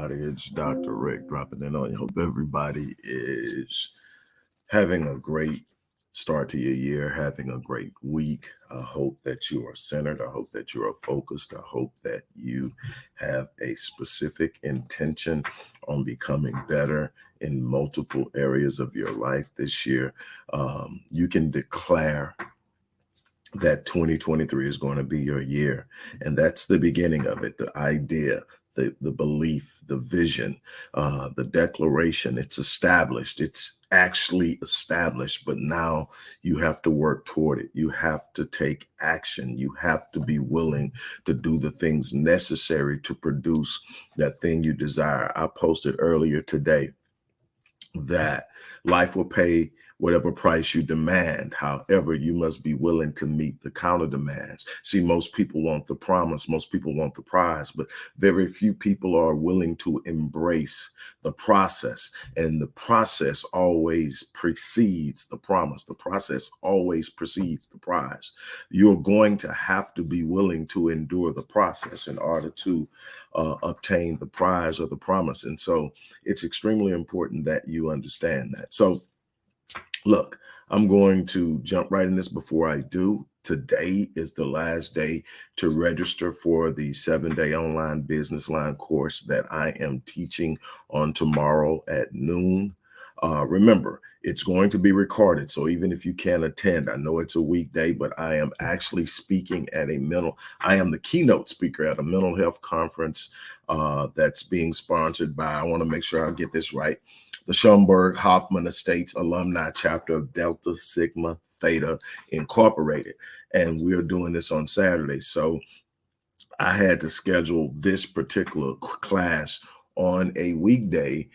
everybody. It's Dr. Rick dropping in on you. Hope everybody is having a great start to your year, having a great week. I hope that you are centered. I hope that you are focused. I hope that you have a specific intention on becoming better in multiple areas of your life this year. You can declare that 2023 is going to be your year. And that's the beginning of it, the idea, the belief, the vision, the declaration. It's established. It's actually established, but now you have to work toward it. You have to take action. You have to be willing to do the things necessary to produce that thing you desire. I posted earlier today that life will pay whatever price you demand. However, you must be willing to meet the counter demands. See, most people want the promise, most people want the prize, but very few people are willing to embrace the process. And the process always precedes the promise. The process always precedes the prize. You're going to have to be willing to endure the process in order to obtain the prize or the promise. And so it's extremely important that you understand that. So look, I'm going to jump right in this. Before I do, today is the last day to register for the 7-day online business line course that I am teaching on tomorrow at noon. Remember, it's going to be recorded. So even if you can't attend, I know it's a weekday, but I am actually speaking at I am the keynote speaker at a mental health conference that's being sponsored by, I want to make sure I get this right, the Schomburg Hoffman Estates alumni chapter of Delta Sigma Theta Incorporated. And we're doing this on Saturday. So I had to schedule this particular class on a weekday.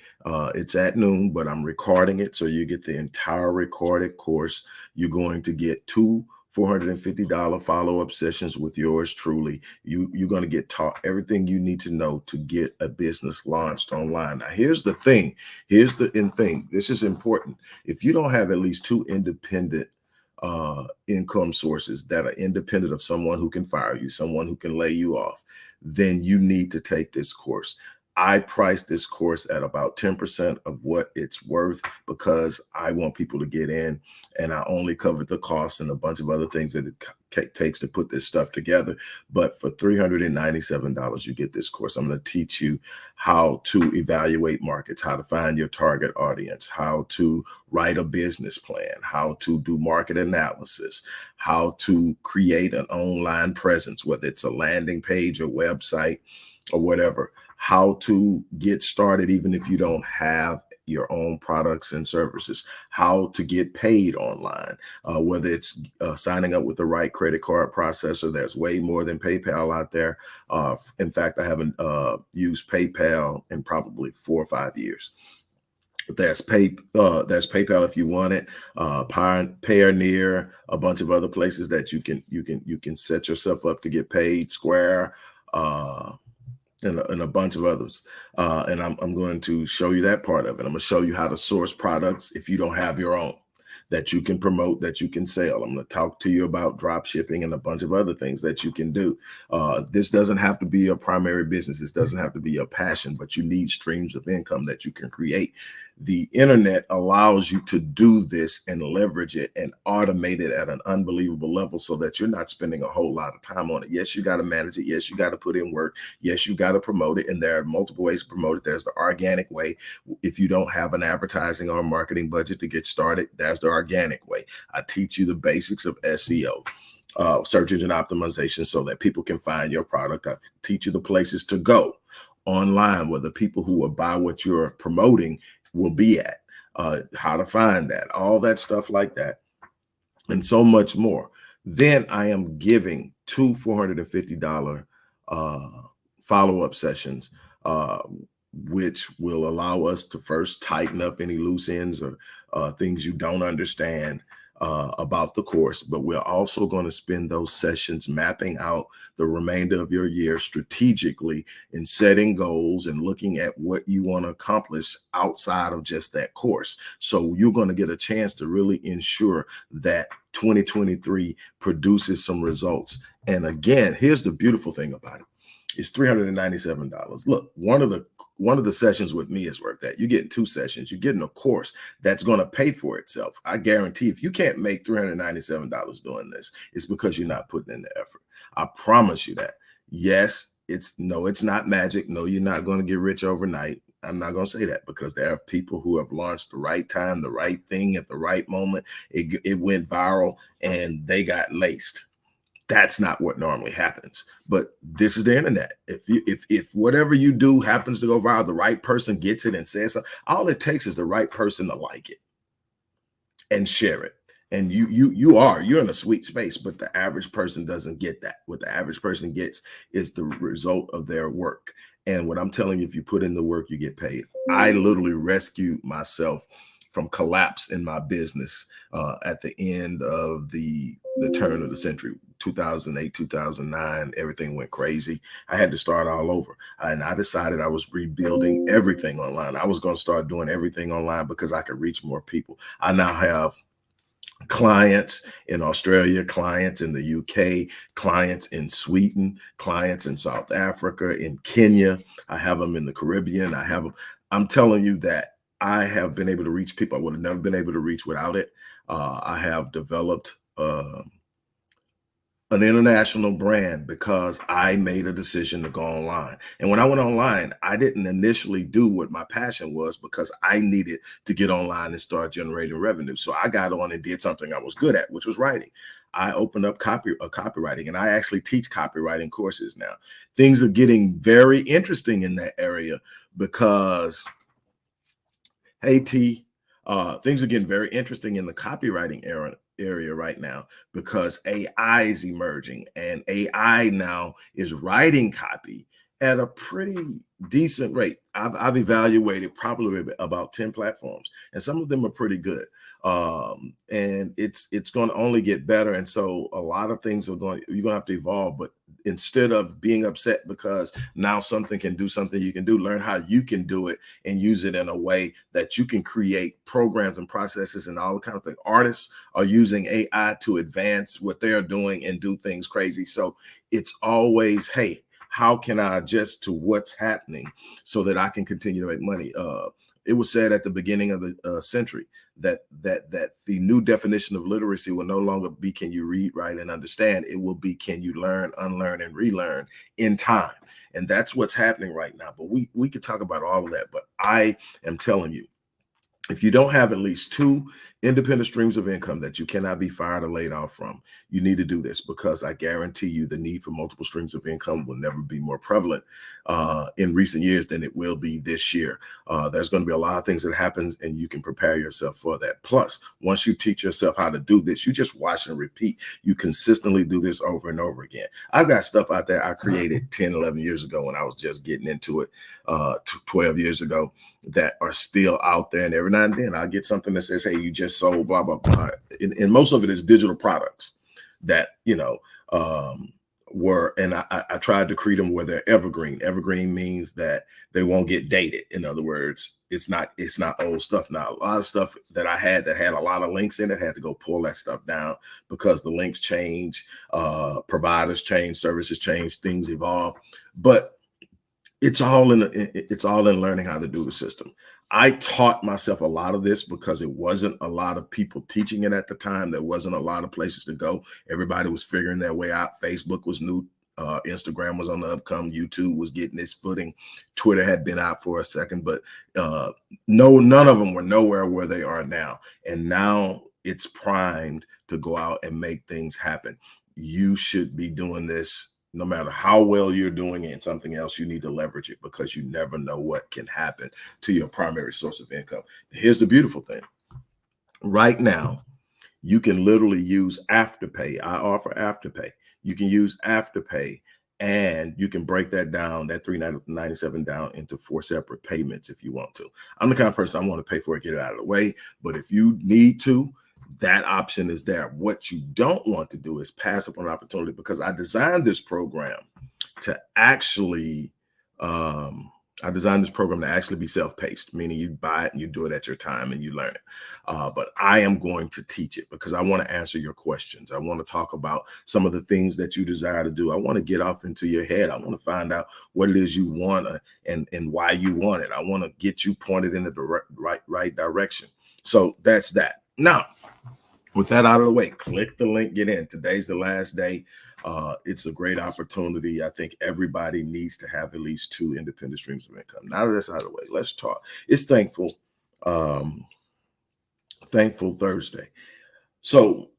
It's at noon, but I'm recording it. So you get the entire recorded course. You're going to get two $450 follow-up sessions with yours truly. You're going to get taught everything you need to know to get a business launched online. Now, here's the thing. This is important. If you don't have at least two independent income sources that are independent of someone who can fire you, someone who can lay you off, then you need to take this course. I priced this course at about 10% of what it's worth because I want people to get in, and I only covered the cost and a bunch of other things that it takes to put this stuff together. But for $397, you get this course. I'm going to teach you how to evaluate markets, how to find your target audience, how to write a business plan, how to do market analysis, how to create an online presence, whether it's a landing page or website or whatever, how to get started even if you don't have your own products and services, how to get paid online, whether it's signing up with the right credit card processor. There's way more than PayPal out there. In fact, I haven't used PayPal in probably 4 or 5 years. There's PayPal if you want it, Payoneer, a bunch of other places that you can set yourself up to get paid, Square, and a bunch of others. And I'm going to show you that part of it. I'm going to show you how to source products if you don't have your own, that you can promote, that you can sell. I'm going to talk to you about drop shipping and a bunch of other things that you can do. This doesn't have to be your primary business. This doesn't have to be your passion, but you need streams of income that you can create. The internet allows you to do this and leverage it and automate it at an unbelievable level so that you're not spending a whole lot of time on it. Yes, you got to manage it. Yes, you got to put in work. Yes, you got to promote it. And there are multiple ways to promote it. There's the organic way. If you don't have an advertising or marketing budget to get started, there's the organic way. I teach you the basics of SEO. Search engine optimization, so that people can find your product. I teach you the places to go online where the people who will buy what you're promoting will be at, how to find that, all that stuff like that, and so much more. Then I am giving two $450 follow-up sessions, which will allow us to first tighten up any loose ends or things you don't understand about the course. But we're also going to spend those sessions mapping out the remainder of your year strategically in setting goals and looking at what you want to accomplish outside of just that course. So you're going to get a chance to really ensure that 2023 produces some results. And again, here's the beautiful thing about it. It's $397. Look, one of the sessions with me is worth that. You're getting 2 sessions. You're getting a course that's going to pay for itself. I guarantee if you can't make $397 doing this, it's because you're not putting in the effort. I promise you that. Yes, it's not magic. No, you're not going to get rich overnight. I'm not going to say that because there are people who have launched the right time, the right thing at the right moment. It went viral and they got laced. That's not what normally happens. But this is the internet. If whatever you do happens to go viral, the right person gets it and says something, all it takes is the right person to like it and share it. And you're in a sweet space, but the average person doesn't get that. What the average person gets is the result of their work. And what I'm telling you, if you put in the work, you get paid. I literally rescued myself from collapse in my business at the end of the turn of the century, 2008, 2009, everything went crazy. I had to start all over. And I decided I was rebuilding everything online. I was going to start doing everything online because I could reach more people. I now have clients in Australia, clients in the UK, clients in Sweden, clients in South Africa, in Kenya. I have them in the Caribbean. I'm telling you that I have been able to reach people I would have never been able to reach without it. I have developed an international brand because I made a decision to go online. And when I went online, I didn't initially do what my passion was because I needed to get online and start generating revenue. So I got on and did something I was good at, which was writing. I opened up copywriting, and I actually teach copywriting courses now. Things are getting very interesting in that area because, hey, things are getting very interesting in the copywriting area right now because AI is emerging, and AI now is writing copy at a pretty decent rate. I've evaluated probably about 10 platforms, and some of them are pretty good. And it's going to only get better. And so a lot of things you're going to have to evolve. But instead of being upset because now something can do something you can do, learn how you can do it and use it in a way that you can create programs and processes and all the kind of things. Artists are using AI to advance what they're doing and do things crazy. So it's always, hey, how can I adjust to what's happening so that I can continue to make money? It was said at the beginning of the century that the new definition of literacy will no longer be can you read, write, and understand. It will be can you learn, unlearn, and relearn in time. And that's what's happening right now. But we could talk about all of that. But I am telling you, if you don't have at least 2 independent streams of income that you cannot be fired or laid off from, you need to do this because I guarantee you the need for multiple streams of income will never be more prevalent in recent years than it will be this year. There's going to be a lot of things that happens, and you can prepare yourself for that. Plus, once you teach yourself how to do this, you just watch and repeat. You consistently do this over and over again. I've got stuff out there I created 10, 11 years ago when I was just getting into it, 12 years ago, that are still out there. And every now and then I'll get something that says, hey, you just sold blah, blah, blah. And most of it is digital products that, and I tried to create them where they're evergreen. Evergreen means that they won't get dated. In other words, it's not old stuff. Now, a lot of stuff that I had that had a lot of links in it, had to go pull that stuff down because the links change, providers change, services change, things evolve. But it's all in learning how to do the system. I taught myself a lot of this because it wasn't a lot of people teaching it at the time. There wasn't a lot of places to go. Everybody was figuring their way out. Facebook was new. Instagram was on the upcome. YouTube was getting its footing. Twitter had been out for a second, but none of them were nowhere where they are now. And now it's primed to go out and make things happen. You should be doing this. No matter how well you're doing it in something else, you need to leverage it because you never know what can happen to your primary source of income. Here's the beautiful thing. Right now, you can literally use Afterpay. I offer Afterpay. You can use Afterpay, and you can break that down, that $397 down into 4 separate payments if you want to. I'm the kind of person I want to pay for it, get it out of the way. But if you need to, that option is there. What you don't want to do is pass up on an opportunity, because I designed this program to actually I designed this program to actually be self-paced, meaning you buy it and you do it at your time and you learn it. But I am going to teach it because I want to answer your questions. I want to talk about some of the things that you desire to do. I want to get off into your head. I want to find out what it is you want and why you want it. I want to get you pointed in the right direction. So that's that. Now, with that out of the way, click the link, get in. Today's the last day. It's a great opportunity. I think everybody needs to have at least 2 independent streams of income. Now that that's out of the way, let's talk. It's um, thankful Thursday. So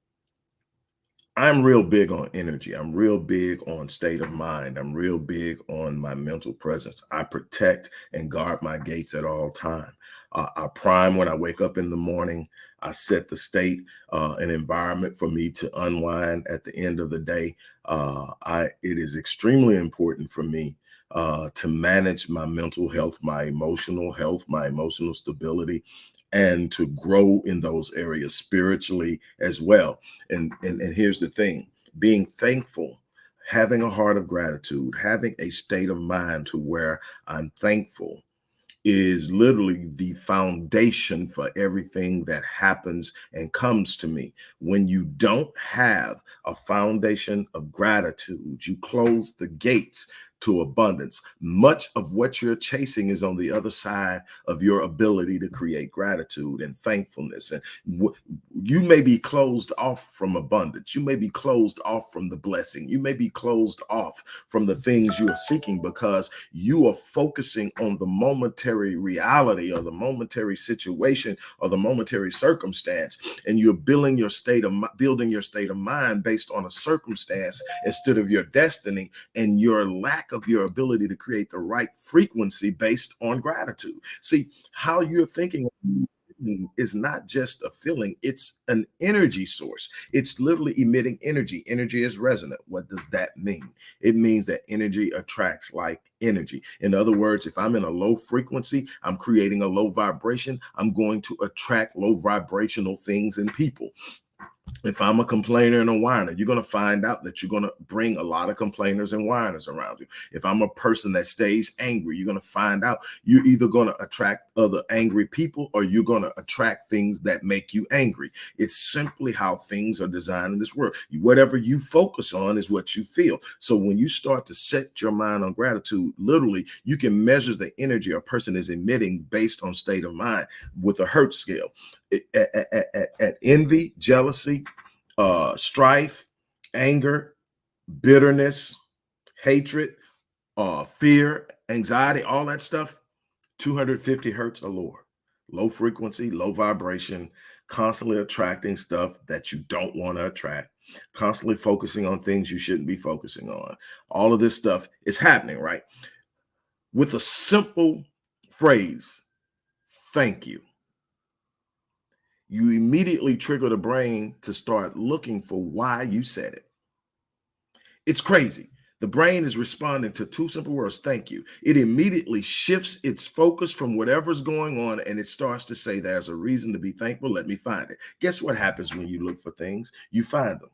I'm real big on energy. I'm real big on state of mind. I'm real big on my mental presence. I protect and guard my gates at all time. I prime when I wake up in the morning. I set the state, an environment for me to unwind at the end of the day. It is extremely important for me to manage my mental health, my emotional stability, and to grow in those areas spiritually as well. And here's the thing: being thankful, having a heart of gratitude, having a state of mind to where I'm thankful is literally the foundation for everything that happens and comes to me. When you don't have a foundation of gratitude, you close the gates to abundance. Much of what you're chasing is on the other side of your ability to create gratitude and thankfulness. And you may be closed off from abundance. You may be closed off from the blessing. You may be closed off from the things you are seeking because you are focusing on the momentary reality or the momentary situation or the momentary circumstance, and you're building your state of mind based on a circumstance instead of your destiny and your lack of your ability to create the right frequency based on gratitude. See, how you're thinking is not just a feeling, it's an energy source. It's literally emitting energy. Energy is resonant. What does that mean? It means that energy attracts like energy. In other words, if I'm in a low frequency, I'm creating a low vibration, I'm going to attract low vibrational things and people. If I'm a complainer and a whiner, you're going to find out that you're going to bring a lot of complainers and whiners around you. If I'm a person that stays angry, you're going to find out you're either going to attract other angry people or you're going to attract things that make you angry. It's simply how things are designed in this world. Whatever you focus on is what you feel. So when you start to set your mind on gratitude, literally, you can measure the energy a person is emitting based on state of mind with a Hertz scale. At envy, jealousy, strife, anger, bitterness, hatred, fear, anxiety, all that stuff, 250 hertz or lower. Low frequency, low vibration, constantly attracting stuff that you don't want to attract, constantly focusing on things you shouldn't be focusing on. All of this stuff is happening, right? With a simple phrase, thank you, you immediately trigger the brain to start looking for why you said it. It's crazy. The brain is responding to 2 simple words, thank you. It immediately shifts its focus from whatever's going on and it starts to say, there's a reason to be thankful. Let me find it. Guess what happens when you look for things? You find them.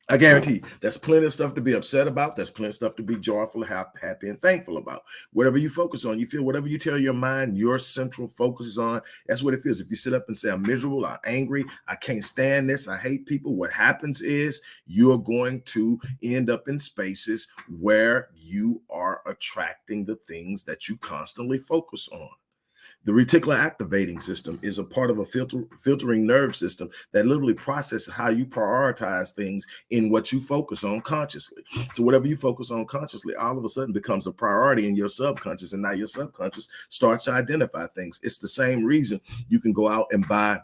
I guarantee there's plenty of stuff to be upset about. There's plenty of stuff to be joyful, happy, and thankful about. Whatever you focus on, you feel whatever you tell your mind, your central focus is on. That's what it feels. If you sit up and say, I'm miserable, I'm angry, I can't stand this, I hate people, what happens is you're going to end up in spaces where you are attracting the things that you constantly focus on. The reticular activating system is a part of a filtering nerve system that literally processes how you prioritize things in what you focus on consciously. So whatever you focus on consciously, all of a sudden becomes a priority in your subconscious, and now your subconscious starts to identify things. It's the same reason you can go out and buy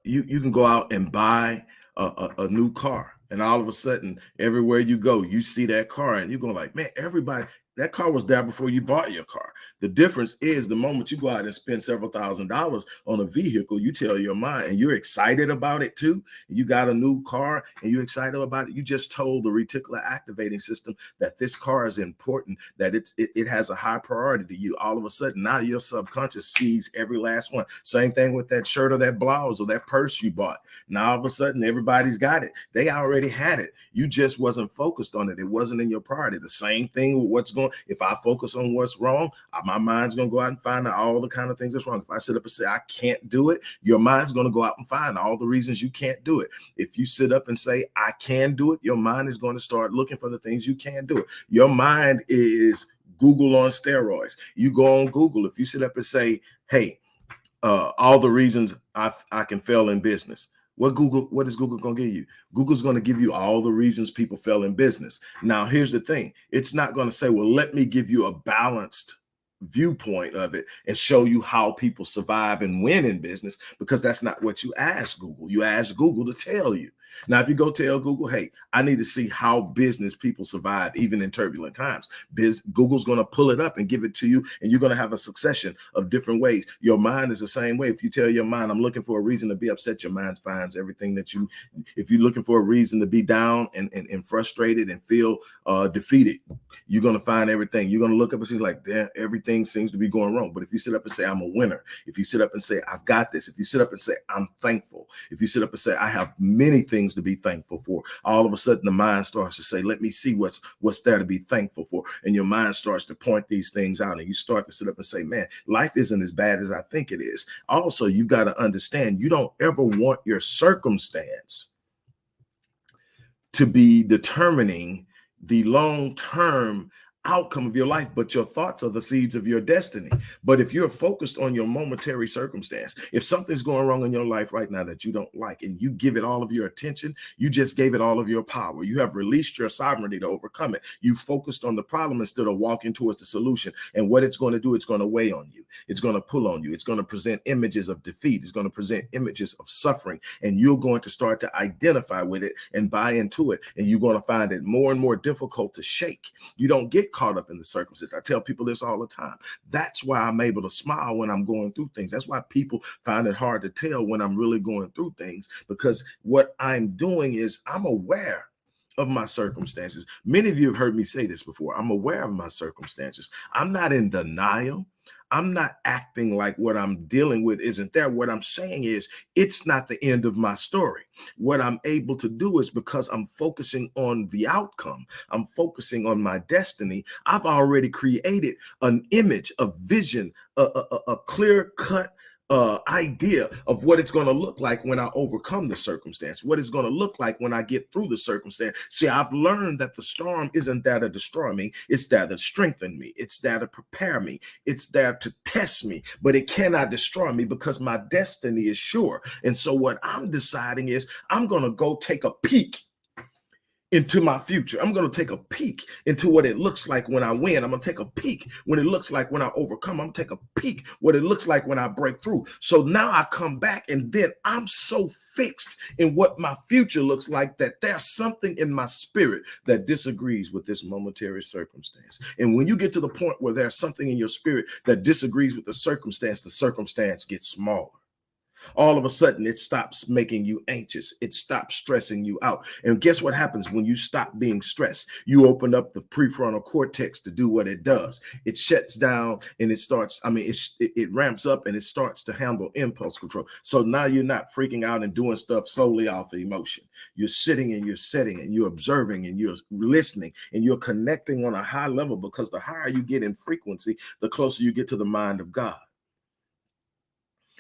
you can go out and buy a new car, and all of a sudden everywhere you go you see that car and you're going like, man, everybody, That car was there before you bought your car. The difference is the moment you go out and spend several $1,000s on a vehicle, you tell your mind and you're excited about it too. You got a new car and you're excited about it. You just told the reticular activating system that this car is important, that it has a high priority to you. All of a sudden, now your subconscious sees every last one. Same thing with that shirt or that blouse or that purse you bought. Now all of a sudden, everybody's got it. They already had it. You just wasn't focused on it. It wasn't in your priority. The same thing with what's going. If I focus on what's wrong, my mind's going to go out and find out all the kind of things that's wrong. If I sit up and say, I can't do it, your mind's going to go out and find all the reasons you can't do it. If you sit up and say, I can do it, your mind is going to start looking for the things you can do. Your mind is Google on steroids. You go on Google. If you sit up and say, hey, all the reasons I can fail in business. What is Google going to give you? Google's going to give you all the reasons people fail in business. Now, here's the thing. It's not going to say, well, let me give you a balanced viewpoint of it and show you how people survive and win in business, because that's not what you ask Google. You ask Google to tell you. Now, if you go tell Google, hey, I need to see how business people survive even in turbulent times, Google's going to pull it up and give it to you, and you're going to have a succession of different ways. Your mind is the same way. If you tell your mind, I'm looking for a reason to be upset, your mind finds everything that you, if you're looking for a reason to be down and frustrated and feel defeated, you're going to find everything. You're going to look up and see like, damn, everything seems to be going wrong. But if you sit up and say, I'm a winner, if you sit up and say, I've got this, if you sit up and say, I'm thankful, if you sit up and say, I have many things to be thankful for, all of a sudden the mind starts to say, let me see what's there to be thankful for. And your mind starts to point these things out, and you start to sit up and say, man, life isn't as bad as I think it is. Also, you've got to understand, you don't ever want your circumstance to be determining the long-term outcome of your life, but your thoughts are the seeds of your destiny. But if you're focused on your momentary circumstance, if something's going wrong in your life right now that you don't like, and you give it all of your attention, you just gave it all of your power. You have released your sovereignty to overcome it. You focused on the problem instead of walking towards the solution. And what it's going to do, it's going to weigh on you. It's going to pull on you. It's going to present images of defeat. It's going to present images of suffering. And you're going to start to identify with it and buy into it. And you're going to find it more and more difficult to shake. You don't get caught up in the circumstances. I tell people this all the time. That's why I'm able to smile when I'm going through things. That's why people find it hard to tell when I'm really going through things, because what I'm doing is I'm aware of my circumstances. Many of you have heard me say this before. I'm aware of my circumstances. I'm not in denial. I'm not acting like what I'm dealing with isn't there. What I'm saying is it's not the end of my story. What I'm able to do is, because I'm focusing on the outcome, I'm focusing on my destiny, I've already created an image, a vision, a clear-cut idea of what it's going to look like when I overcome the circumstance, what it's going to look like when I get through the circumstance. See, I've learned that the storm isn't there to destroy me. It's there to strengthen me. It's there to prepare me. It's there to test me, but it cannot destroy me because my destiny is sure. And so what I'm deciding is I'm going to go take a peek into my future. I'm going to take a peek into what it looks like when I win. I'm going to take a peek when it looks like when I overcome. I'm going to take a peek what it looks like when I break through. So now I come back, and then I'm so fixed in what my future looks like that there's something in my spirit that disagrees with this momentary circumstance. And when you get to the point where there's something in your spirit that disagrees with the circumstance gets smaller. All of a sudden, it stops making you anxious. It stops stressing you out. And guess what happens when you stop being stressed? You open up the prefrontal cortex to do what it does. It shuts down and it starts, it ramps up and it starts to handle impulse control. So now you're not freaking out and doing stuff solely off of emotion. You're sitting and you're setting and you're observing and you're listening and you're connecting on a high level, because the higher you get in frequency, the closer you get to the mind of God.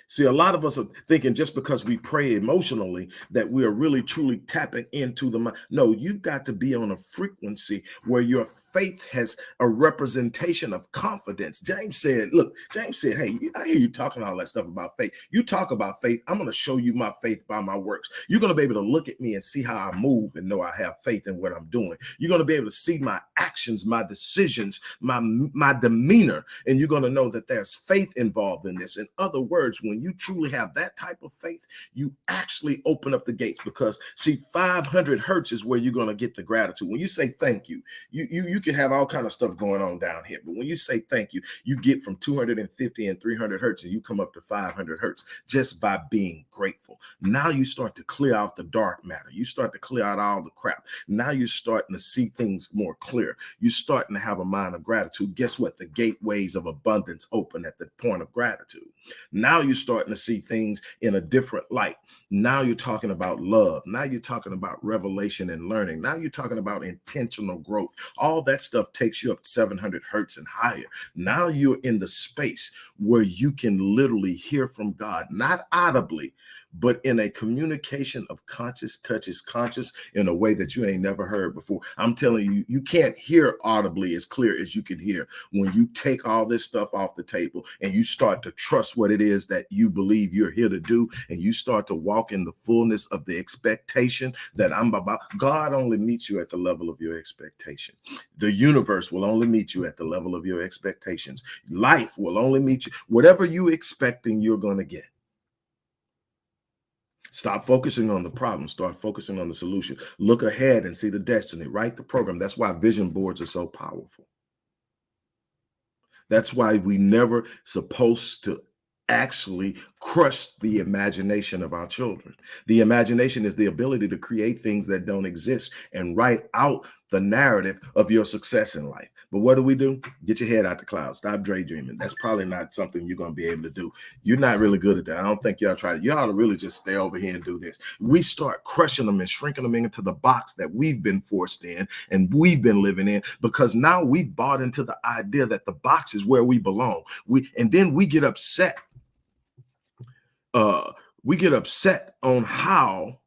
See, a lot of us are thinking just because we pray emotionally that we are really truly tapping into the mind. No, you've got to be on a frequency where your faith has a representation of confidence. James said, hey, I hear you talking all that stuff about faith. You talk about faith. I'm going to show you my faith by my works. You're going to be able to look at me and see how I move and know I have faith in what I'm doing. You're going to be able to see my actions, my decisions, my demeanor, and you're going to know that there's faith involved in this. In other words, when when you truly have that type of faith, you actually open up the gates, because see, 500 hertz is where you're going to get the gratitude. When you say thank you, you can have all kind of stuff going on down here, but when you say thank you, you get from 250 and 300 hertz and you come up to 500 hertz just by being grateful. Now you start to clear out the dark matter. You start to clear out all the crap. Now you're starting to see things more clear. You're starting to have a mind of gratitude. Guess what? The gateways of abundance open at the point of gratitude. Now you're starting to see things in a different light. Now you're talking about love. Now you're talking about revelation and learning. Now you're talking about intentional growth. All that stuff takes you up 700 hertz and higher. Now you're in the space where you can literally hear from God, not audibly, but in a communication of conscious touches conscious in a way that you ain't never heard before. I'm telling you, you can't hear audibly as clear as you can hear when you take all this stuff off the table and you start to trust what it is that you believe you're here to do, and you start to walk in the fullness of the expectation that I'm about. God only meets you at the level of your expectation. The universe will only meet you at the level of your expectations. Life will only meet you. Whatever you expecting, you're going to get. Stop focusing on the problem. Start focusing on the solution. Look ahead and see the destiny. Write the program. That's why vision boards are so powerful. That's why we never supposed to actually crush the imagination of our children. The imagination is the ability to create things that don't exist and write out the narrative of your success in life. But what do? Get your head out the clouds. Stop daydreaming. That's probably not something you're going to be able to do. You're not really good at that. I don't think y'all try to. You ought to really just stay over here and do this. We start crushing them and shrinking them into the box that we've been forced in and we've been living in, because now we've bought into the idea that the box is where we belong. And then we get upset. We get upset on how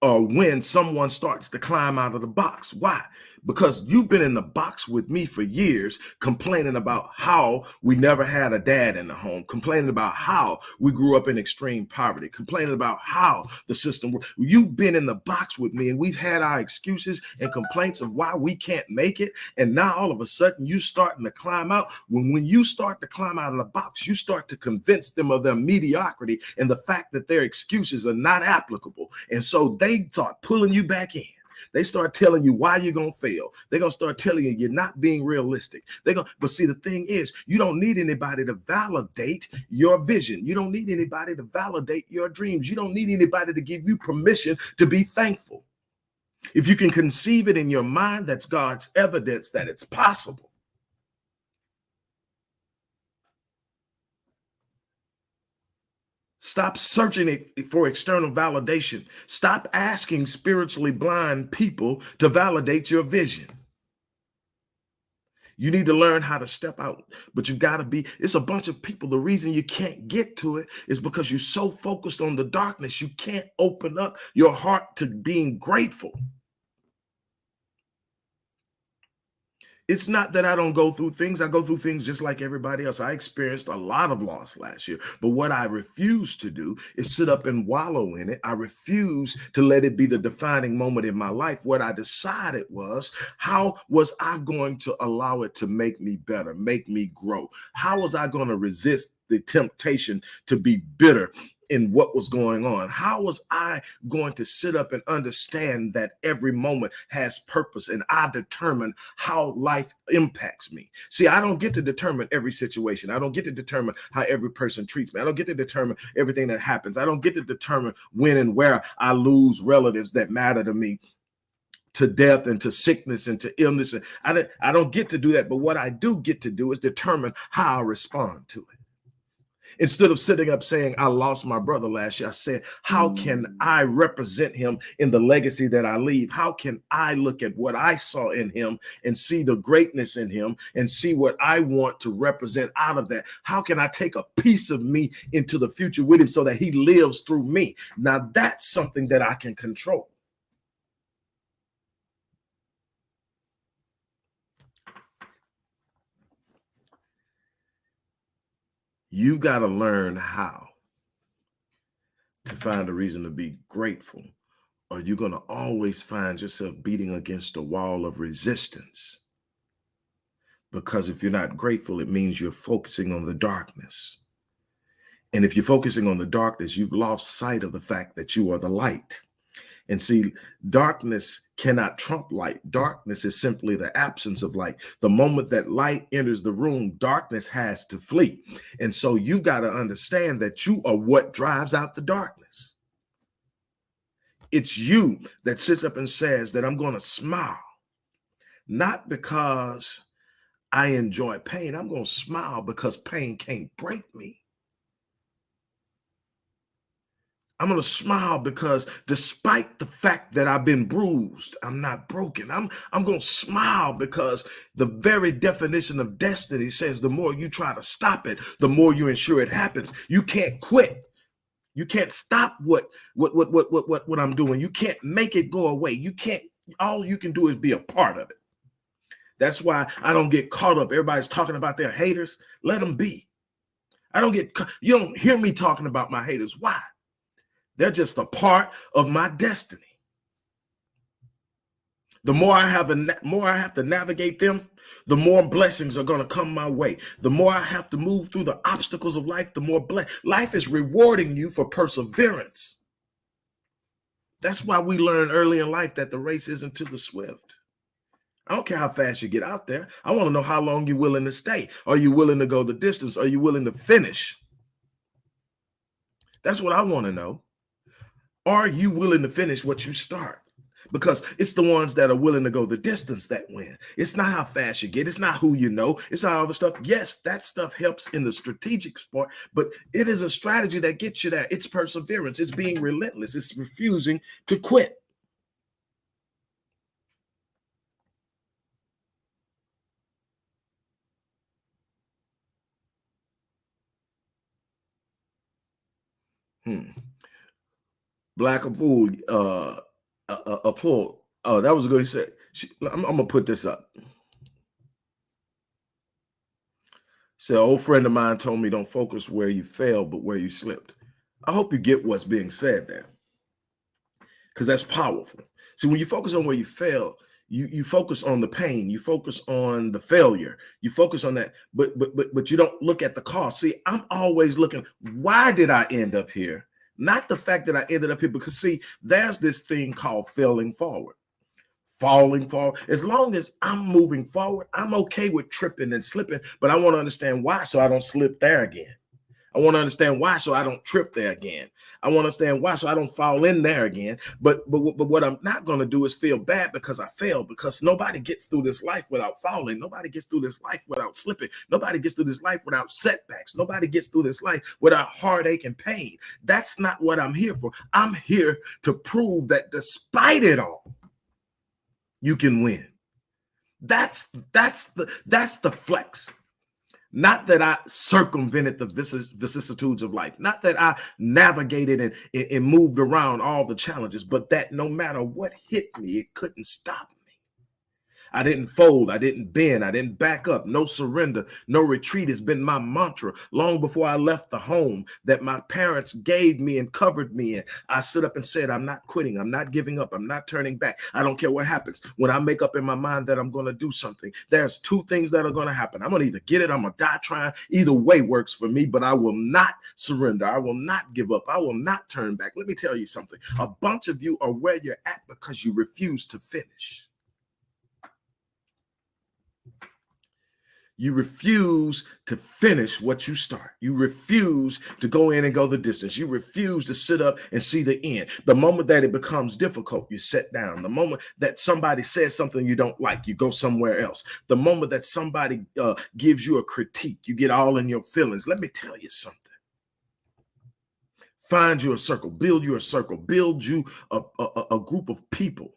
or when someone starts to climb out of the box. Why? Because you've been in the box with me for years, complaining about how we never had a dad in the home, complaining about how we grew up in extreme poverty, complaining about how the system works. You've been in the box with me, and we've had our excuses and complaints of why we can't make it. And now all of a sudden you starting to climb out. When you start to climb out of the box, you start to convince them of their mediocrity and the fact that their excuses are not applicable. And so they start pulling you back in. They start telling you why you're going to fail. They're going to start telling you you're not being realistic. But see, the thing is, you don't need anybody to validate your vision. You don't need anybody to validate your dreams. You don't need anybody to give you permission to be thankful. If you can conceive it in your mind, that's God's evidence that it's possible. Stop searching for external validation. Stop asking spiritually blind people to validate your vision. You need to learn how to step out, but you got to be, it's a bunch of people. The reason you can't get to it is because you're so focused on the darkness. You can't open up your heart to being grateful. It's not that I don't go through things. I go through things just like everybody else. I experienced a lot of loss last year. But what I refuse to do is sit up and wallow in it. I refuse to let it be the defining moment in my life. What I decided was, how was I going to allow it to make me better, make me grow? How was I going to resist the temptation to be bitter in what was going on? How was I going to sit up and understand that every moment has purpose, and I determine how life impacts me? See, I don't get to determine every situation. I don't get to determine how every person treats me. I don't get to determine everything that happens. I don't get to determine when and where I lose relatives that matter to me, to death and to sickness and to illness. I don't get to do that. But what I do get to do is determine how I respond to it. Instead of sitting up saying, I lost my brother last year, I said, how can I represent him in the legacy that I leave? How can I look at what I saw in him and see the greatness in him and see what I want to represent out of that? How can I take a piece of me into the future with him so that he lives through me? Now that's something that I can control. You've got to learn how to find a reason to be grateful, or you're going to always find yourself beating against a wall of resistance. Because if you're not grateful, it means you're focusing on the darkness. And if you're focusing on the darkness, you've lost sight of the fact that you are the light. And see, darkness cannot trump light. Darkness is simply the absence of light. The moment that light enters the room, darkness has to flee. And so you got to understand that you are what drives out the darkness. It's you that sits up and says that I'm going to smile, not because I enjoy pain. I'm going to smile because pain can't break me. I'm going to smile because despite the fact that I've been bruised, I'm not broken. I'm going to smile because the very definition of destiny says the more you try to stop it, the more you ensure it happens. You can't quit. You can't stop what I'm doing. You can't make it go away. You can't, all you can do is be a part of it. That's why I don't get caught up. Everybody's talking about their haters. Let them be. You don't hear me talking about my haters. Why? They're just a part of my destiny. The more I have to navigate them, the more blessings are going to come my way. The more I have to move through the obstacles of life, the more life is rewarding you for perseverance. That's why we learn early in life that the race isn't to the swift. I don't care how fast you get out there. I want to know how long you're willing to stay. Are you willing to go the distance? Are you willing to finish? That's what I want to know. Are you willing to finish what you start? Because it's the ones that are willing to go the distance that win. It's not how fast you get. It's not who you know. It's not all the stuff. Yes, that stuff helps in the strategic sport, but it is a strategy that gets you there. It's perseverance. It's being relentless. It's refusing to quit. Black of fool, applaud. Oh, that was good. He said, I'm gonna put this up. So, an old friend of mine told me, don't focus where you failed, but where you slipped. I hope you get what's being said there, because that's powerful. See, when you focus on where you fail, you focus on the pain, you focus on the failure, you focus on that, but you don't look at the cost. See, I'm always looking, why did I end up here? Not the fact that I ended up here, because see, there's this thing called falling forward. Falling forward. As long as I'm moving forward, I'm okay with tripping and slipping, but I want to understand why so I don't slip there again. I want to understand why so I don't trip there again. I want to understand why so I don't fall in there again. But what I'm not going to do is feel bad because I failed, because nobody gets through this life without falling. Nobody gets through this life without slipping. Nobody gets through this life without setbacks. Nobody gets through this life without heartache and pain. That's not what I'm here for. I'm here to prove that despite it all, you can win. That's the flex. Not that I circumvented the vicissitudes of life, not that I navigated and moved around all the challenges, but that no matter what hit me, it couldn't stop me. I didn't fold. I didn't bend. I didn't back up. No surrender. No retreat has been my mantra long before I left the home that my parents gave me and covered me in. I stood up and said, I'm not quitting. I'm not giving up. I'm not turning back. I don't care what happens. When I make up in my mind that I'm going to do something, there's two things that are going to happen. I'm going to either get it. I'm going to die trying. Either way works for me, but I will not surrender. I will not give up. I will not turn back. Let me tell you something. A bunch of you are where you're at because you refuse to finish. You refuse to finish what you start. You refuse to go in and go the distance. You refuse to sit up and see the end. The moment that it becomes difficult, you sit down. The moment that somebody says something you don't like, you go somewhere else. The moment that somebody gives you a critique, you get all in your feelings. Let me tell you something. Find you a circle, build you a group of people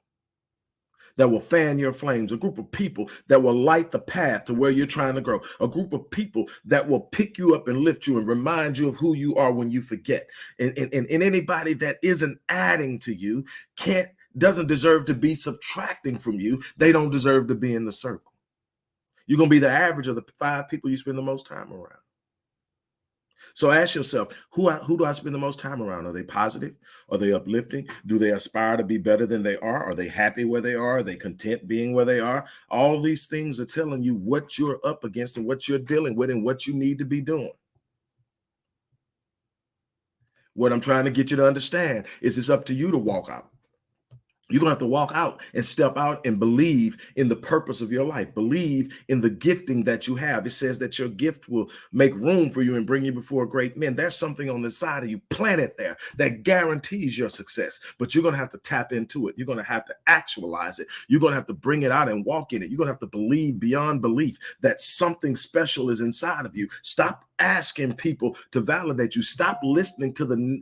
that will fan your flames, a group of people that will light the path to where you're trying to grow, a group of people that will pick you up and lift you and remind you of who you are when you forget. And anybody that isn't adding to you doesn't deserve to be subtracting from you. They don't deserve to be in the circle. You're going to be the average of the 5 people you spend the most time around. So ask yourself, who do I spend the most time around? Are they positive? Are they uplifting? Do they aspire to be better than they are? Are they happy where they are? Are they content being where they are? All these things are telling you what you're up against and what you're dealing with and what you need to be doing. What I'm trying to get you to understand is it's up to you to walk out. You're going to have to walk out and step out and believe in the purpose of your life. Believe in the gifting that you have. It says that your gift will make room for you and bring you before great men. There's something on the side of you planted there that guarantees your success, but you're going to have to tap into it. You're going to have to actualize it. You're going to have to bring it out and walk in it. You're going to have to believe beyond belief that something special is inside of you. Stop asking people to validate you. Stop listening to the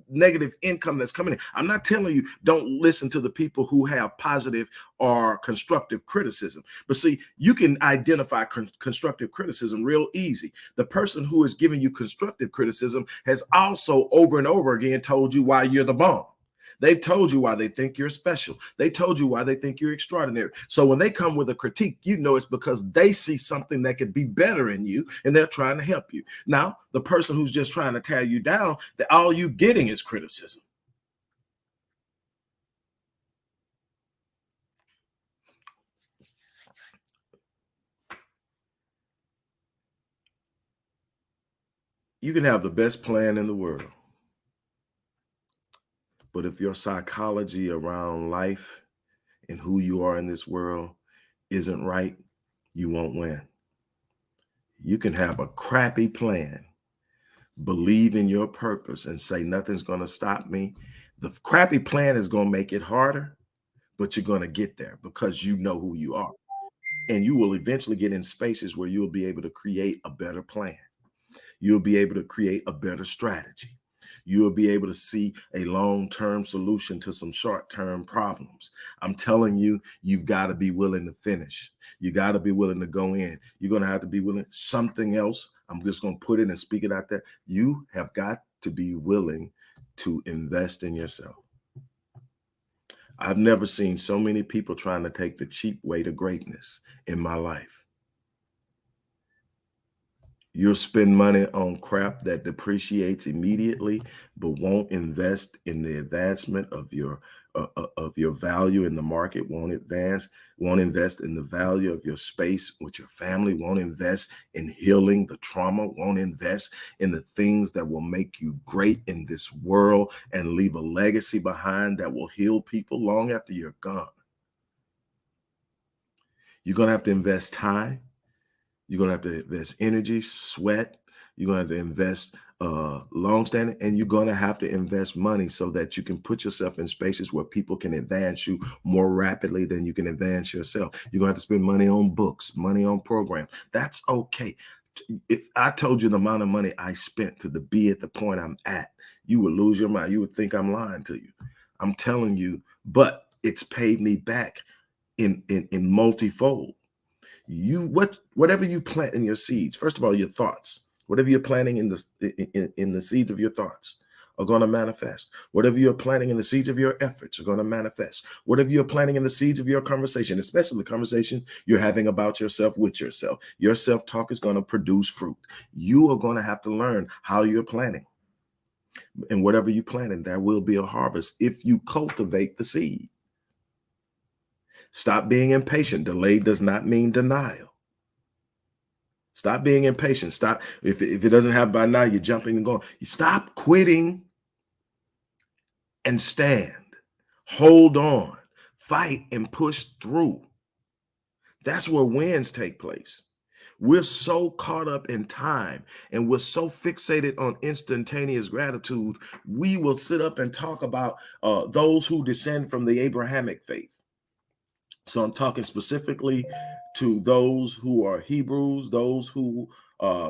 negative income that's coming in. I'm not telling you don't listen to the people who have positive or constructive criticism, but see, you can identify constructive criticism real easy. The person who is giving you constructive criticism has also over and over again told you why you're the bomb. They've told you why they think you're special. They told you why they think you're extraordinary. So when they come with a critique, you know it's because they see something that could be better in you and they're trying to help you. Now, the person who's just trying to tear you down, that all you getting is criticism. You can have the best plan in the world, but if your psychology around life and who you are in this world isn't right, you won't win. You can have a crappy plan, believe in your purpose, and say nothing's going to stop me. The crappy plan is going to make it harder, but you're going to get there because you know who you are. And you will eventually get in spaces where you'll be able to create a better plan. You'll be able to create a better strategy. You'll be able to see a long-term solution to some short-term problems. I'm telling you, you've got to be willing to finish. You got to be willing to go in. You're going to have to be willing. Something else, I'm just going to put it and speak it out there. You have got to be willing to invest in yourself. I've never seen so many people trying to take the cheap way to greatness in my life. You'll spend money on crap that depreciates immediately, but won't invest in the advancement of your value in the market. Won't invest in the value of your space with your family. Won't invest in healing the trauma. Won't invest in the things that will make you great in this world and leave a legacy behind that will heal people long after you're gone. You're gonna have to invest time. You're going to have to invest energy, sweat. You're going to have to invest long standing, and you're going to have to invest money so that you can put yourself in spaces where people can advance you more rapidly than you can advance yourself. You're going to have to spend money on books, money on programs. That's okay. If I told you the amount of money I spent to be at the point I'm at, you would lose your mind. You would think I'm lying to you. I'm telling you, but it's paid me back in multifold. Whatever you plant in your seeds, first of all, your thoughts, whatever you're planting in the seeds of your thoughts are going to manifest. Whatever you're planting in the seeds of your efforts are going to manifest. Whatever you're planting in the seeds of your conversation, especially the conversation you're having about yourself with yourself, your self-talk is going to produce fruit. You are going to have to learn how you're planting. And whatever you planting, there will be a harvest if you cultivate the seed. Stop being impatient. Delay does not mean denial. Stop being impatient. Stop. If it doesn't happen by now, you're jumping and going. You stop quitting and stand. Hold on. Fight and push through. That's where wins take place. We're so caught up in time and we're so fixated on instantaneous gratitude. We will sit up and talk about those who descend from the Abrahamic faith. So I'm talking specifically to those who are Hebrews, those who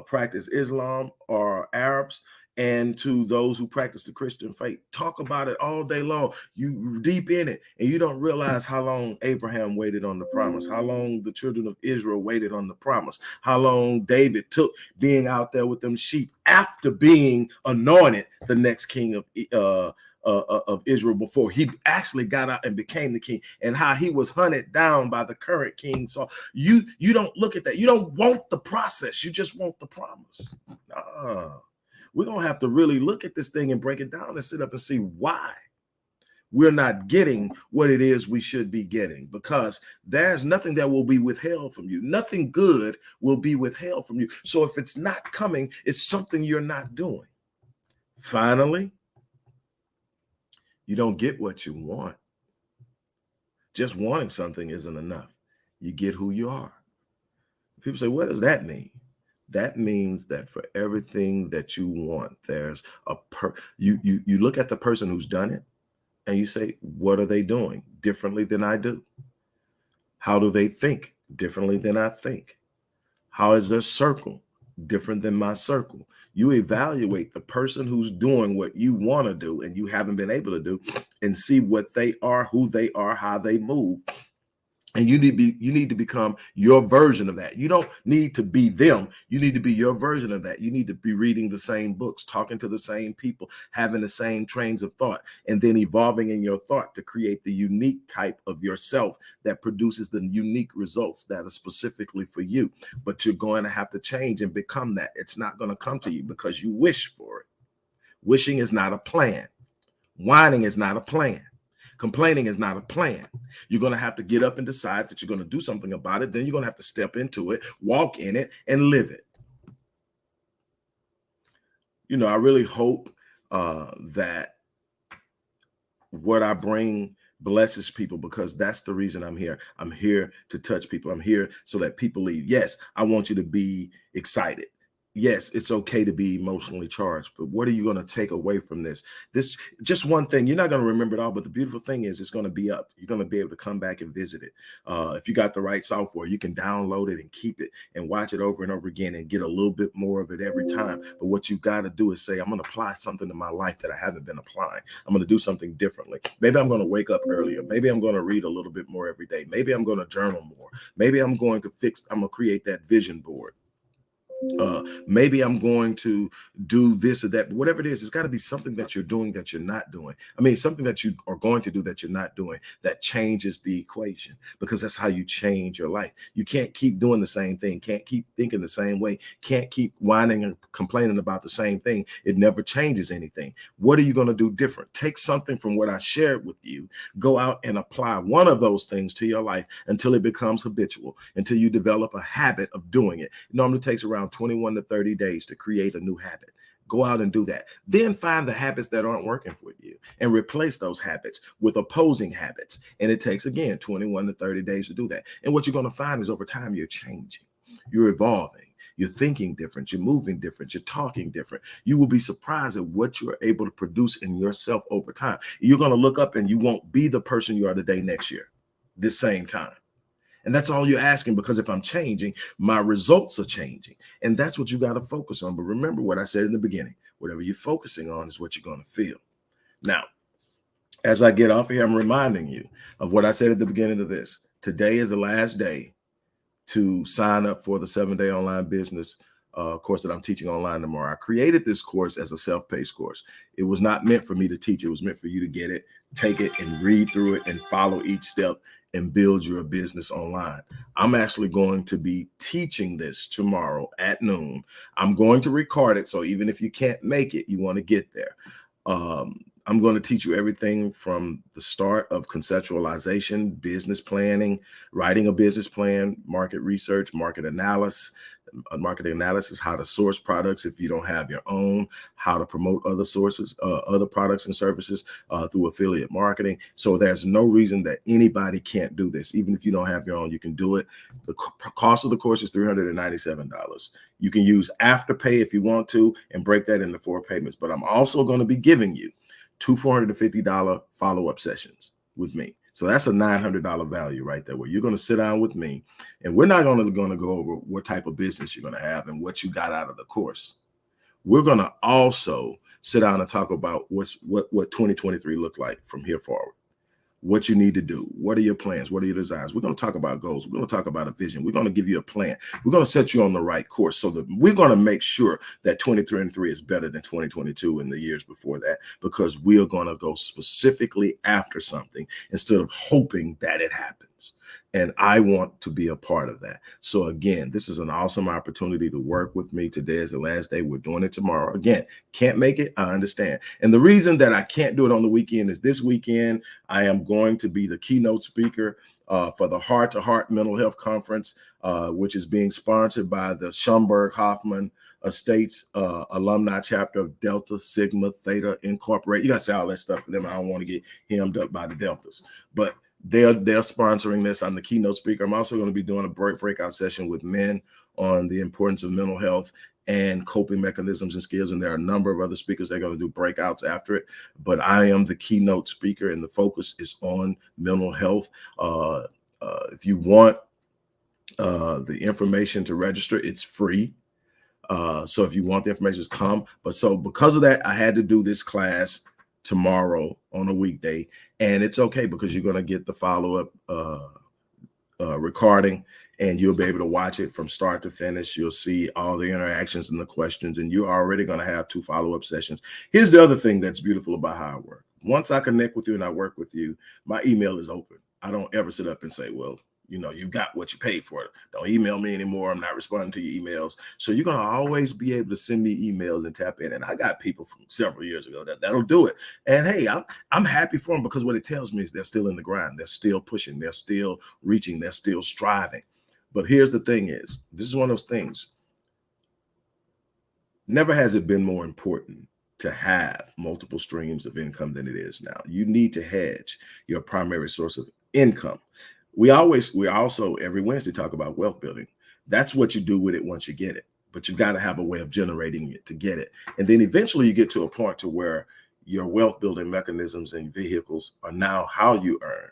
practice Islam or Arabs, and to those who practice the Christian faith. Talk about it all day long. You deep in it, and you don't realize how long Abraham waited on the promise, how long the children of Israel waited on the promise, how long David took being out there with them sheep after being anointed the next king of Israel before he actually got out and became the king, and how he was hunted down by the current king. So you don't look at that. You don't want the process. You just want the promise. We're going to have to really look at this thing and break it down and sit up and see why we're not getting what it is we should be getting, because there's nothing that will be withheld from you. Nothing good will be withheld from you. So if it's not coming, it's something you're not doing. Finally, you don't get what you want. Just wanting something isn't enough. You get who you are. People say, what does that mean? That means that for everything that you want, there's you look at the person who's done it and you say, what are they doing differently than I do? How do they think differently than I think? How is their circle different than my circle? You evaluate the person who's doing what you want to do and you haven't been able to do, and see what they are, who they are, how they move. And you need to become your version of that. You don't need to be them. You need to be your version of that. You need to be reading the same books, talking to the same people, having the same trains of thought, and then evolving in your thought to create the unique type of yourself that produces the unique results that are specifically for you. But you're going to have to change and become that. It's not going to come to you because you wish for it. Wishing is not a plan. Whining is not a plan. Complaining is not a plan. You're going to have to get up and decide that you're going to do something about it. Then you're going to have to step into it, walk in it, and live it. You know, I really hope that what I bring blesses people, because that's the reason I'm here. I'm here to touch people. I'm here so that people leave. Yes, I want you to be excited. Yes, it's okay to be emotionally charged, but what are you going to take away from this? This just one thing. You're not going to remember it all, but the beautiful thing is it's going to be up. You're going to be able to come back and visit it. If you got the right software, you can download it and keep it and watch it over and over again and get a little bit more of it every time. But what you've got to do is say, I'm going to apply something to my life that I haven't been applying. I'm going to do something differently. Maybe I'm going to wake up earlier. Maybe I'm going to read a little bit more every day. Maybe I'm going to journal more. Maybe I'm going to create that vision board. Maybe I'm going to do this or that, but whatever it is, it's got to be something that you're doing that you're not doing. I mean, something that you are going to do that you're not doing that changes the equation, because that's how you change your life. You can't keep doing the same thing, can't keep thinking the same way, can't keep whining and complaining about the same thing. It never changes anything. What are you going to do different? Take something from what I shared with you, go out and apply one of those things to your life until it becomes habitual, until you develop a habit of doing it. It normally takes around 21 to 30 days to create a new habit. Go out and do that. Then find the habits that aren't working for you and replace those habits with opposing habits. And it takes, again, 21 to 30 days to do that. And what you're going to find is over time, you're changing, you're evolving, you're thinking different, you're moving different, you're talking different. You will be surprised at what you're able to produce in yourself over time. You're going to look up and you won't be the person you are today next year, this same time. And that's all you're asking, because if I'm changing, my results are changing. And that's what you got to focus on. But remember what I said in the beginning, whatever you're focusing on is what you're going to feel. Now, as I get off here, I'm reminding you of what I said at the beginning of this. Today is the last day to sign up for the 7-day online business course that I'm teaching online tomorrow. I created this course as a self-paced course. It was not meant for me to teach. It was meant for you to get it, take it, and read through it and follow each step and build your business online. I'm actually going to be teaching this tomorrow at noon. I'm going to record it, so even if you can't make it, you want to get there. I'm going to teach you everything from the start of conceptualization, business planning, writing a business plan, market research, marketing analysis, how to source products if you don't have your own, how to promote other sources, other products and services through affiliate marketing. So there's no reason that anybody can't do this. Even if you don't have your own, you can do it. The cost of the course is $397. You can use Afterpay if you want to and break that into 4 payments. But I'm also going to be giving you 2 $450 follow-up sessions with me. So that's a $900 value right there, where you're going to sit down with me, and we're not going to go over what type of business you're going to have and what you got out of the course. We're going to also sit down and talk about what 2023 looked like from here forward. What you need to do. What are your plans? What are your desires? We're going to talk about goals. We're going to talk about a vision. We're going to give you a plan. We're going to set you on the right course, so that we're going to make sure that 2023 is better than 2022 and the years before that, because we are going to go specifically after something instead of hoping that it happens. And I want to be a part of that. So again, this is an awesome opportunity to work with me. Today is the last day. We're doing it tomorrow. Again, can't make it, I understand. And the reason that I can't do it on the weekend is this weekend, I am going to be the keynote speaker for the Heart to Heart Mental Health Conference, which is being sponsored by the Schomburg Hoffman Estates alumni chapter of Delta Sigma Theta Incorporated. You got to say all that stuff for them. I don't want to get hemmed up by the Deltas, but they're sponsoring this. I'm the keynote speaker. I'm also going to be doing a breakout session with men on the importance of mental health and coping mechanisms and skills. And there are a number of other speakers that are going to do breakouts after it. But I am the keynote speaker, and the focus is on mental health. If you want the information to register, it's free. So if you want the information, just come. But so because of that, I had to do this class tomorrow on a weekday, and it's okay because you're going to get the follow-up recording, and you'll be able to watch it from start to finish. You'll see all the interactions and the questions, and you're already going to have 2 follow-up sessions. Here's the other thing that's beautiful about how I work. Once I connect with you and I work with you, my email is open. I don't ever sit up and say, well, you know, you got what you paid for. Don't email me anymore. I'm not responding to your emails. So you're going to always be able to send me emails and tap in. And I got people from several years ago that'll do it. And hey, I'm happy for them, because what it tells me is they're still in the grind. They're still pushing. They're still reaching. They're still striving. But here's the thing is, this is one of those things. Never has it been more important to have multiple streams of income than it is now. You need to hedge your primary source of income. We also every Wednesday talk about wealth building. That's what you do with it once you get it, but you've got to have a way of generating it to get it. And then eventually you get to a point to where your wealth building mechanisms and vehicles are now how you earn.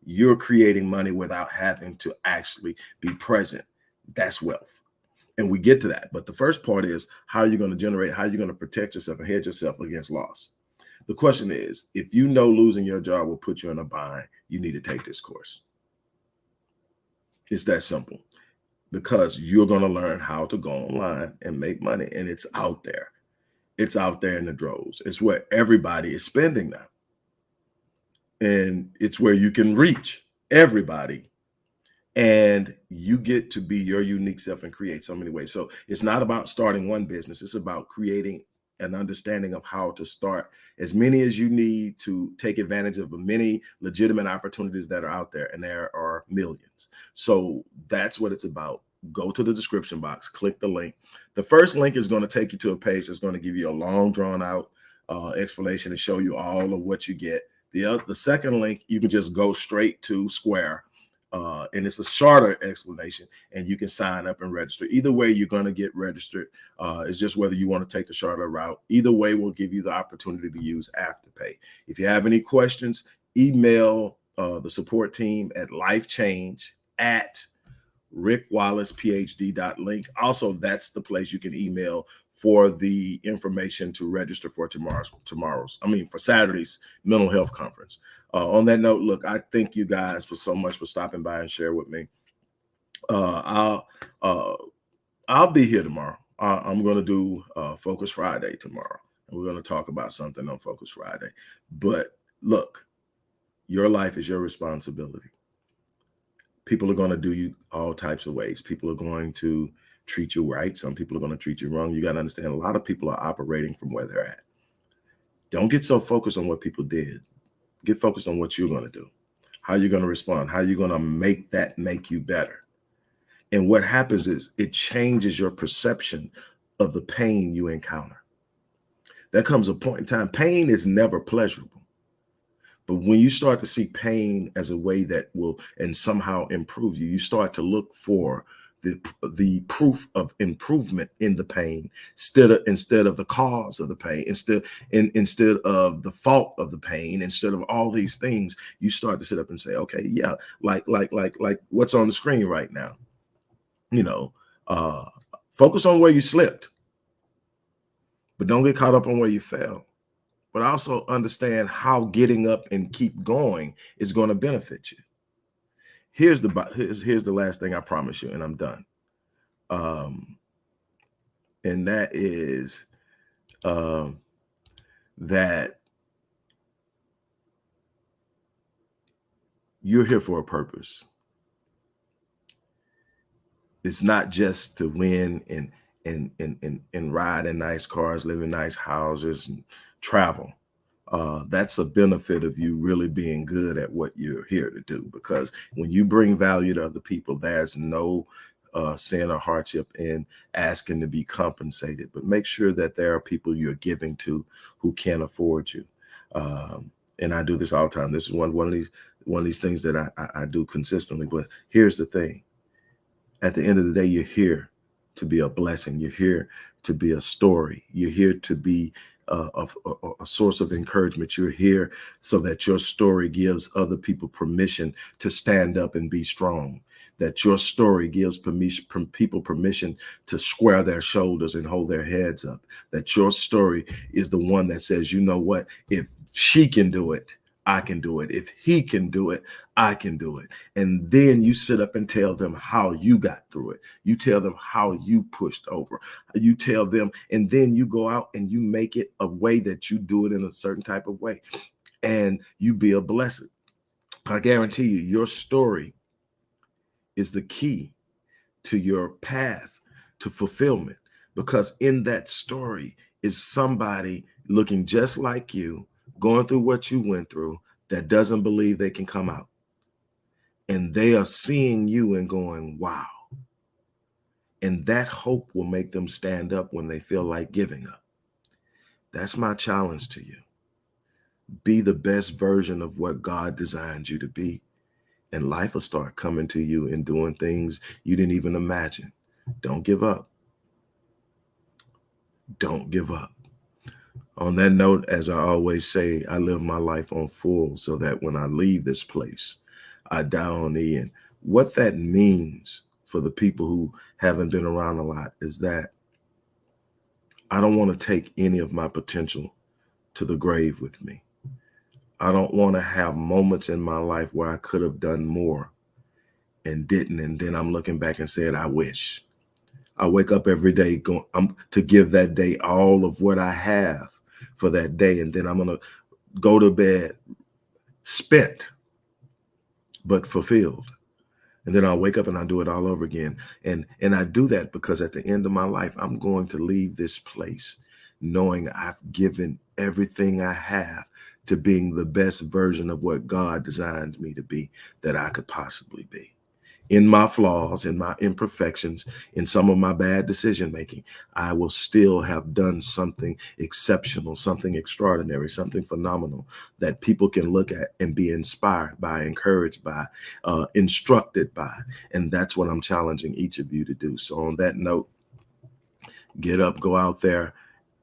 You're creating money without having to actually be present. That's wealth. And we get to that. But the first part is, how are you going to generate, how are you going to protect yourself and hedge yourself against loss? The question is, if you know losing your job will put you in a bind, you need to take this course. It's that simple, because you're going to learn how to go online and make money. And it's out there. It's out there in the droves. It's where everybody is spending now. And it's where you can reach everybody. And you get to be your unique self and create so many ways. So it's not about starting one business. It's about creating an understanding of how to start as many as you need to take advantage of the many legitimate opportunities that are out there. And there are millions. So that's what it's about. Go to the description box, click the link. The first link is going to take you to a page that's going to give you a long drawn out explanation and show you all of what you get. The second link, you can just go straight to Square. And it's a shorter explanation, and you can sign up and register. Either way, you're going to get registered. It's just whether you want to take the shorter route. Either way will give you the opportunity to use Afterpay. If you have any questions, email the support team at lifechange@rickwallacephd.link. Also, that's the place you can email for the information to register for for Saturday's mental health conference. On that note, look, I thank you guys so much for stopping by and share with me. I'll be here tomorrow. I'm going to do Focus Friday tomorrow, and we're going to talk about something on Focus Friday. But look, your life is your responsibility. People are going to do you all types of ways. People are going to treat you right. Some people are going to treat you wrong. You got to understand, a lot of people are operating from where they're at. Don't get so focused on what people did. Get focused on what you're going to do, how you're going to respond, how you're going to make you better. And what happens is it changes your perception of the pain you encounter. There comes a point in time, pain is never pleasurable. But when you start to see pain as a way that will and somehow improve you, you start to look for the proof of improvement in the pain instead of the cause of the pain, instead of the fault of the pain, instead of all these things. You start to sit up and say, okay, yeah, like what's on the screen right now. Focus on where you slipped, but don't get caught up on where you fell. But also understand how getting up and keep going is going to benefit you. Here's the last thing I promise you, and I'm done. And that is that you're here for a purpose. It's not just to win and ride in nice cars, live in nice houses, and travel. That's a benefit of you really being good at what you're here to do. Because when you bring value to other people, there's no sin or hardship in asking to be compensated. But make sure that there are people you're giving to who can't afford you. And I do this all the time. This is one of these things that I do consistently. But here's the thing: at the end of the day, you're here to be a blessing. You're here to be a story. You're here to be a source of encouragement. You're here so that your story gives other people permission to stand up and be strong. That your story gives people permission to square their shoulders and hold their heads up. That your story is the one that says, you know what, if she can do it, I can do it. If he can do it, I can do it. And then you sit up and tell them how you got through it. You tell them how you pushed over. You tell them, and then you go out and you make it a way that you do it in a certain type of way. And you be a blessing. I guarantee you, your story is the key to your path to fulfillment. Because in that story is somebody looking just like you, going through what you went through, that doesn't believe they can come out. And they are seeing you and going, wow. And that hope will make them stand up when they feel like giving up. That's my challenge to you. Be the best version of what God designed you to be. And life will start coming to you and doing things you didn't even imagine. Don't give up. Don't give up. On that note, as I always say, I live my life on full so that when I leave this place, I die on the end. What that means for the people who haven't been around a lot is that I don't want to take any of my potential to the grave with me. I don't want to have moments in my life where I could have done more and didn't. And then I'm looking back and said, I wish. I wake up every day going to give that day all of what I have for that day. And then I'm going to go to bed spent, but fulfilled. And then I'll wake up and I'll do it all over again. And I do that because at the end of my life, I'm going to leave this place knowing I've given everything I have to being the best version of what God designed me to be, that I could possibly be. In my flaws, in my imperfections, in some of my bad decision making, I will still have done something exceptional, something extraordinary, something phenomenal that people can look at and be inspired by, encouraged by, instructed by. And that's what I'm challenging each of you to do. So on that note, get up, go out there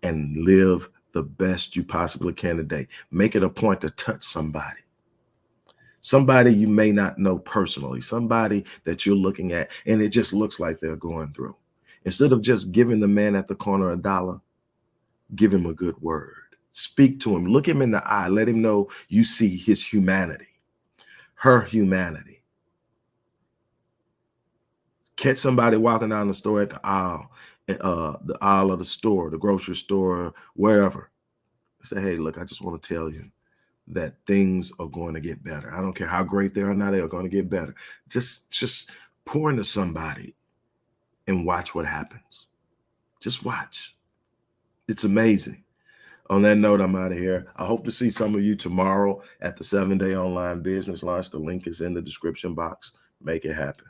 and live the best you possibly can today. Make it a point to touch somebody. Somebody you may not know personally, somebody that you're looking at and it just looks like they're going through. Instead of just giving the man at the corner $1, give him a good word. Speak to him, look him in the eye, let him know you see his humanity, her humanity. Catch somebody walking down the store at the aisle of the store, the grocery store, wherever. Say, hey, look, I just want to tell you that things are going to get better. I don't care how great they are now, they are going to get better. Just pour into somebody and watch what happens. Just watch. It's amazing. On that note, I'm out of here. I hope to see some of you tomorrow at the 7-day online business launch. The link is in the description box. Make it happen.